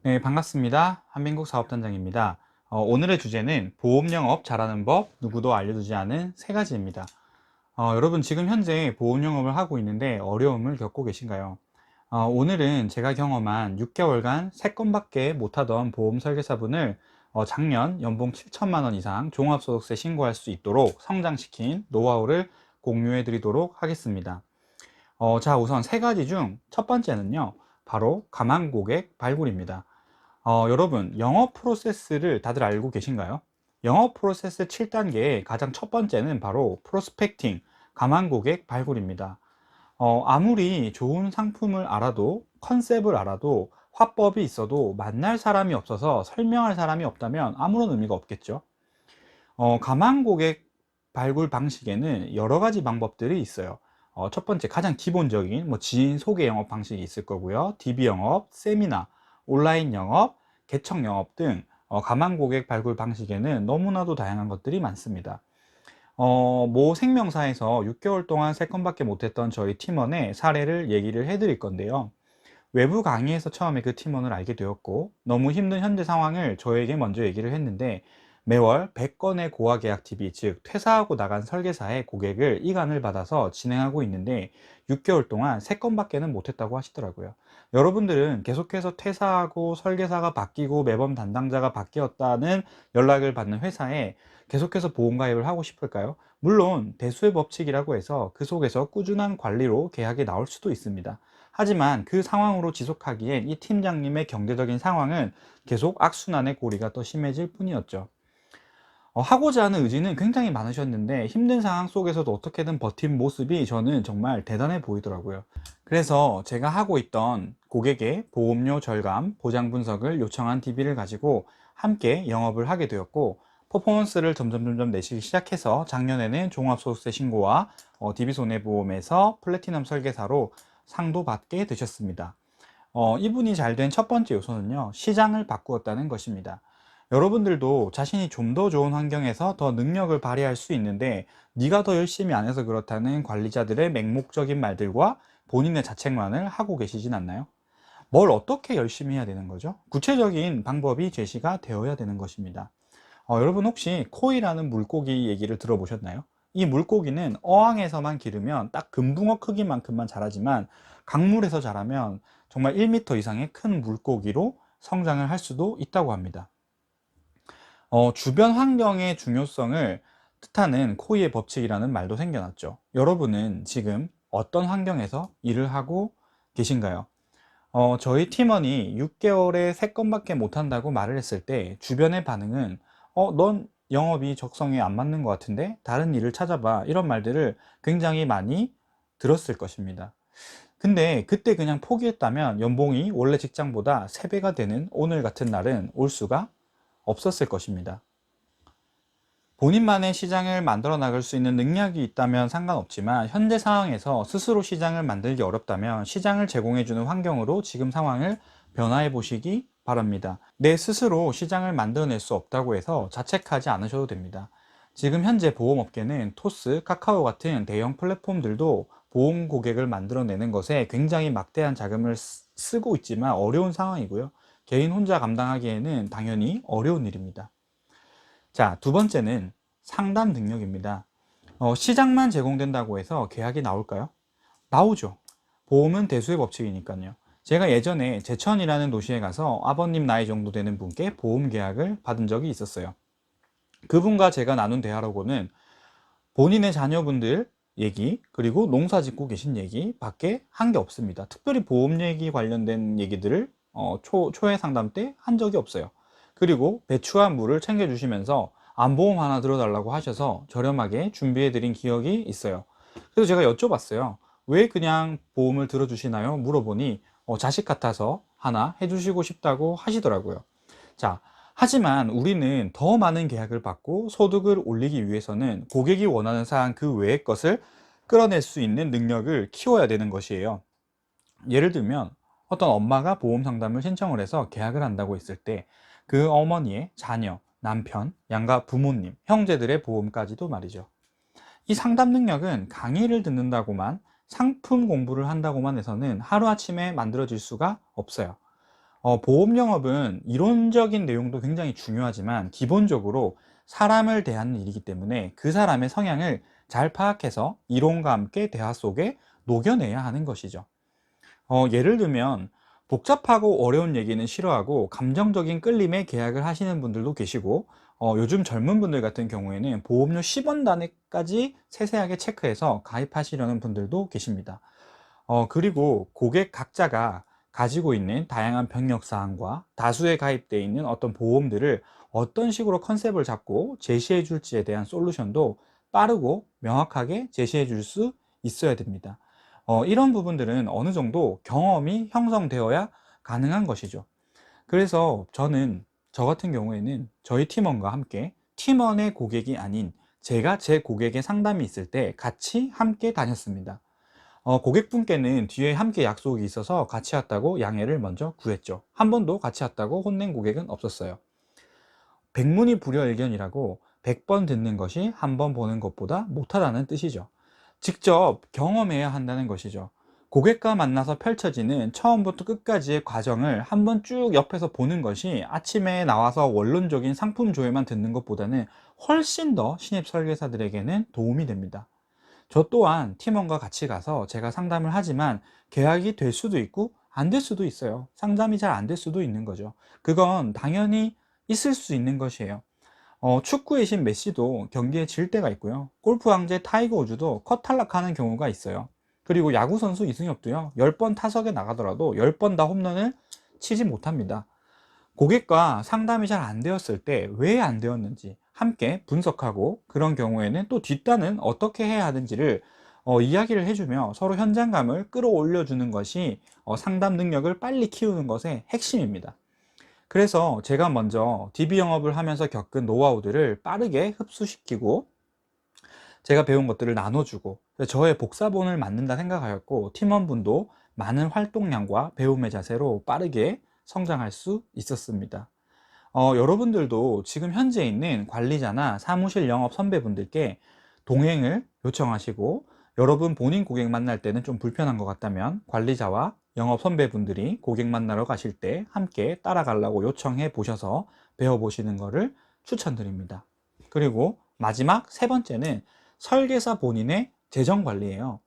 네, 반갑습니다. 한민국 사업단장입니다. 오늘의 주제는 보험 영업 잘하는 법, 누구도 알려주지 않은 세 가지입니다. 여러분 지금 현재 보험 영업을 하고 있는데 어려움을 겪고 계신가요? 오늘은 제가 경험한 6개월간 3건밖에 못하던 보험 설계사분을 작년 연봉 7천만 원 이상 종합소득세 신고할 수 있도록 성장시킨 노하우를 공유해 드리도록 하겠습니다. 자, 우선 세 가지 중 첫 번째는요, 바로 가망 고객 발굴입니다. 여러분, 영업 프로세스를 다들 알고 계신가요? 영업 프로세스 7단계의 가장 첫 번째는 바로 프로스펙팅, 가망 고객 발굴입니다. 아무리 좋은 상품을 알아도, 컨셉을 알아도, 화법이 있어도 만날 사람이 없어서 설명할 사람이 없다면 아무런 의미가 없겠죠. 가망 고객 발굴 방식에는 여러 가지 방법들이 있어요. 첫 번째, 가장 기본적인 지인 소개 영업 방식이 있을 거고요. DB 영업, 세미나, 온라인 영업, 개척 영업 등 가망 고객 발굴 방식에는 너무나도 다양한 것들이 많습니다. 모 생명사에서 6개월 동안 3건밖에 못했던 저희 팀원의 사례를 얘기를 해드릴 건데요. 외부 강의에서 처음에 그 팀원을 알게 되었고, 너무 힘든 현재 상황을 저에게 먼저 얘기를 했는데, 매월 100건의 고화 계약 DB, 즉 퇴사하고 나간 설계사의 고객을 이관을 받아서 진행하고 있는데 6개월 동안 3건밖에는 못했다고 하시더라고요. 여러분들은 계속해서 퇴사하고 설계사가 바뀌고 매번 담당자가 바뀌었다는 연락을 받는 회사에 계속해서 보험 가입을 하고 싶을까요? 물론 대수의 법칙이라고 해서 그 속에서 꾸준한 관리로 계약이 나올 수도 있습니다. 하지만 그 상황으로 지속하기엔 이 팀장님의 경제적인 상황은 계속 악순환의 고리가 더 심해질 뿐이었죠. 하고자 하는 의지는 굉장히 많으셨는데 힘든 상황 속에서도 어떻게든 버틴 모습이 저는 정말 대단해 보이더라고요. 그래서 제가 하고 있던 고객의 보험료 절감, 보장 분석을 요청한 DB를 가지고 함께 영업을 하게 되었고, 퍼포먼스를 점점 내시기 시작해서 작년에는 종합소득세 신고와 DB 손해보험에서 플래티넘 설계사로 상도 받게 되셨습니다. 이분이 잘 된 첫 번째 요소는요, 시장을 바꾸었다는 것입니다. 여러분들도 자신이 좀 더 좋은 환경에서 더 능력을 발휘할 수 있는데 네가 더 열심히 안 해서 그렇다는 관리자들의 맹목적인 말들과 본인의 자책만을 하고 계시진 않나요? 뭘 어떻게 열심히 해야 되는 거죠? 구체적인 방법이 제시가 되어야 되는 것입니다. 여러분 혹시 코이라는 물고기 얘기를 들어보셨나요? 이 물고기는 어항에서만 기르면 딱 금붕어 크기만큼만 자라지만 강물에서 자라면 정말 1m 이상의 큰 물고기로 성장을 할 수도 있다고 합니다. 주변 환경의 중요성을 뜻하는 코이의 법칙이라는 말도 생겨났죠. 여러분은 지금 어떤 환경에서 일을 하고 계신가요? 저희 팀원이 6개월에 3건밖에 못한다고 말을 했을 때 주변의 반응은 넌 영업이 적성에 안 맞는 것 같은데 다른 일을 찾아봐, 이런 말들을 굉장히 많이 들었을 것입니다. 근데 그때 그냥 포기했다면 연봉이 원래 직장보다 3배가 되는 오늘 같은 날은 올 수가 없었을 것입니다. 본인만의 시장을 만들어 나갈 수 있는 능력이 있다면 상관없지만 현재 상황에서 스스로 시장을 만들기 어렵다면 시장을 제공해 주는 환경으로 지금 상황을 변화해 보시기 바랍니다. 내 스스로 시장을 만들어낼 수 없다고 해서 자책하지 않으셔도 됩니다. 지금 현재 보험업계는 토스, 카카오 같은 대형 플랫폼들도 보험 고객을 만들어내는 것에 굉장히 막대한 자금을 쓰고 있지만 어려운 상황이고요. 개인 혼자 감당하기에는 당연히 어려운 일입니다. 자, 두 번째는 상담 능력입니다. 시장만 제공된다고 해서 계약이 나올까요? 나오죠. 보험은 대수의 법칙이니까요. 제가 예전에 제천이라는 도시에 가서 아버님 나이 정도 되는 분께 보험 계약을 받은 적이 있었어요. 그분과 제가 나눈 대화로고는 본인의 자녀분들 얘기, 그리고 농사 짓고 계신 얘기 밖에 한 게 없습니다. 특별히 보험 얘기 관련된 얘기들을 초회 상담 때 한 적이 없어요. 그리고 배추와 물을 챙겨주시면서 안보험 하나 들어달라고 하셔서 저렴하게 준비해드린 기억이 있어요. 그래서 제가 여쭤봤어요. 왜 그냥 보험을 들어주시나요? 물어보니 자식 같아서 하나 해주시고 싶다고 하시더라고요. 자, 하지만 우리는 더 많은 계약을 받고 소득을 올리기 위해서는 고객이 원하는 사항 그 외의 것을 끌어낼 수 있는 능력을 키워야 되는 것이에요. 예를 들면 어떤 엄마가 보험 상담을 신청을 해서 계약을 한다고 했을 때 그 어머니의 자녀, 남편, 양가 부모님, 형제들의 보험까지도 말이죠. 이 상담 능력은 강의를 듣는다고만, 상품 공부를 한다고만 해서는 하루아침에 만들어질 수가 없어요. 보험 영업은 이론적인 내용도 굉장히 중요하지만 기본적으로 사람을 대하는 일이기 때문에 그 사람의 성향을 잘 파악해서 이론과 함께 대화 속에 녹여내야 하는 것이죠. 예를 들면 복잡하고 어려운 얘기는 싫어하고 감정적인 끌림에 계약을 하시는 분들도 계시고, 요즘 젊은 분들 같은 경우에는 보험료 10원 단위까지 세세하게 체크해서 가입하시려는 분들도 계십니다. 그리고 고객 각자가 가지고 있는 다양한 병력 사항과 다수에 가입되어 있는 어떤 보험들을 어떤 식으로 컨셉을 잡고 제시해 줄지에 대한 솔루션도 빠르고 명확하게 제시해 줄 수 있어야 됩니다. 이런 부분들은 어느 정도 경험이 형성되어야 가능한 것이죠. 그래서 저 같은 경우에는 저희 팀원과 함께 팀원의 고객이 아닌 제가 제 고객의 상담이 있을 때 같이 함께 다녔습니다. 고객분께는 뒤에 함께 약속이 있어서 같이 왔다고 양해를 먼저 구했죠. 한 번도 같이 왔다고 혼낸 고객은 없었어요. 백문이 불여일견이라고 100번 듣는 것이 한 번 보는 것보다 못하다는 뜻이죠. 직접 경험해야 한다는 것이죠. 고객과 만나서 펼쳐지는 처음부터 끝까지의 과정을 한번 쭉 옆에서 보는 것이 아침에 나와서 원론적인 상품 조회만 듣는 것보다는 훨씬 더 신입 설계사들에게는 도움이 됩니다. 저 또한 팀원과 같이 가서 제가 상담을 하지만 계약이 될 수도 있고 안 될 수도 있어요. 상담이 잘 안 될 수도 있는 거죠. 그건 당연히 있을 수 있는 것이에요. 축구의 신 메시도 경기에 질 때가 있고요. 골프 왕제 타이거 우즈도 컷 탈락하는 경우가 있어요. 그리고 야구 선수 이승엽도요. 10번 타석에 나가더라도 10번 다 홈런을 치지 못합니다. 고객과 상담이 잘 안 되었을 때 왜 안 되었는지 함께 분석하고, 그런 경우에는 또 뒷단은 어떻게 해야 하는지를 이야기를 해주며 서로 현장감을 끌어올려 주는 것이 상담 능력을 빨리 키우는 것의 핵심입니다. 그래서 제가 먼저 DB 영업을 하면서 겪은 노하우들을 빠르게 흡수시키고 제가 배운 것들을 나눠주고 저의 복사본을 만든다 생각하였고, 팀원분도 많은 활동량과 배움의 자세로 빠르게 성장할 수 있었습니다. 여러분들도 지금 현재 있는 관리자나 사무실 영업 선배분들께 동행을 요청하시고, 여러분 본인 고객 만날 때는 좀 불편한 것 같다면 관리자와 영업 선배분들이 고객 만나러 가실 때 함께 따라가려고 요청해 보셔서 배워보시는 것을 추천드립니다. 그리고 마지막 세 번째는 설계사 본인의 재정 관리예요.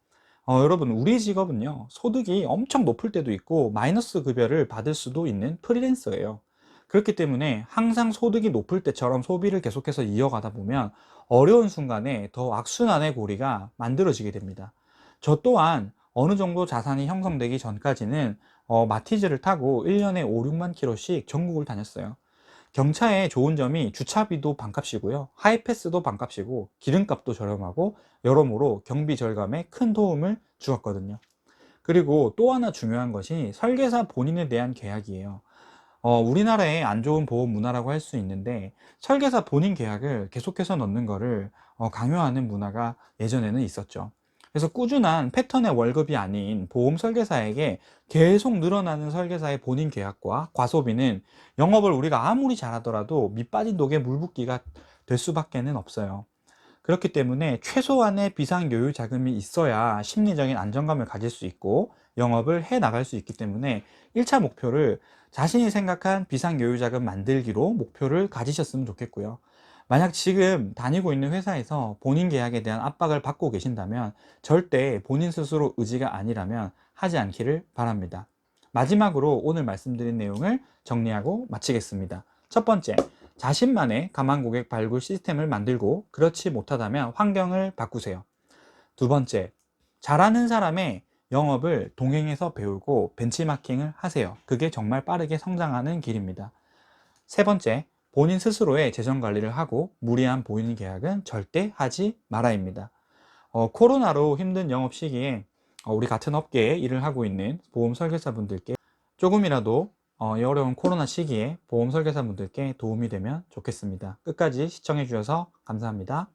여러분, 우리 직업은요, 소득이 엄청 높을 때도 있고 마이너스 급여를 받을 수도 있는 프리랜서예요. 그렇기 때문에 항상 소득이 높을 때처럼 소비를 계속해서 이어가다 보면 어려운 순간에 더 악순환의 고리가 만들어지게 됩니다. 저 또한 어느 정도 자산이 형성되기 전까지는 마티즈를 타고 1년에 5, 6만 킬로씩 전국을 다녔어요. 경차의 좋은 점이 주차비도 반값이고요, 하이패스도 반값이고 기름값도 저렴하고 여러모로 경비 절감에 큰 도움을 주었거든요. 그리고 또 하나 중요한 것이 설계사 본인에 대한 계약이에요. 우리나라의 안 좋은 보험 문화라고 할 수 있는데 설계사 본인 계약을 계속해서 넣는 거를 강요하는 문화가 예전에는 있었죠. 그래서 꾸준한 패턴의 월급이 아닌 보험 설계사에게 계속 늘어나는 설계사의 본인 계약과 과소비는 영업을 우리가 아무리 잘하더라도 밑 빠진 독에 물 붓기가 될 수밖에는 없어요. 그렇기 때문에 최소한의 비상요유 자금이 있어야 심리적인 안정감을 가질 수 있고 영업을 해 나갈 수 있기 때문에 1차 목표를 자신이 생각한 비상요유 자금 만들기로 목표를 가지셨으면 좋겠고요. 만약 지금 다니고 있는 회사에서 본인 계약에 대한 압박을 받고 계신다면 절대 본인 스스로 의지가 아니라면 하지 않기를 바랍니다. 마지막으로 오늘 말씀드린 내용을 정리하고 마치겠습니다. 첫 번째, 자신만의 가만 고객 발굴 시스템을 만들고, 그렇지 못하다면 환경을 바꾸세요. 두 번째, 잘하는 사람의 영업을 동행해서 배우고 벤치마킹을 하세요. 그게 정말 빠르게 성장하는 길입니다. 세 번째, 본인 스스로의 재정 관리를 하고 무리한 본인 계약은 절대 하지 말아입니다. 코로나로 힘든 영업 시기에 우리 같은 업계에 일을 하고 있는 보험 설계사분들께 조금이라도 이 어려운 코로나 시기에 보험 설계사분들께 도움이 되면 좋겠습니다. 끝까지 시청해 주셔서 감사합니다.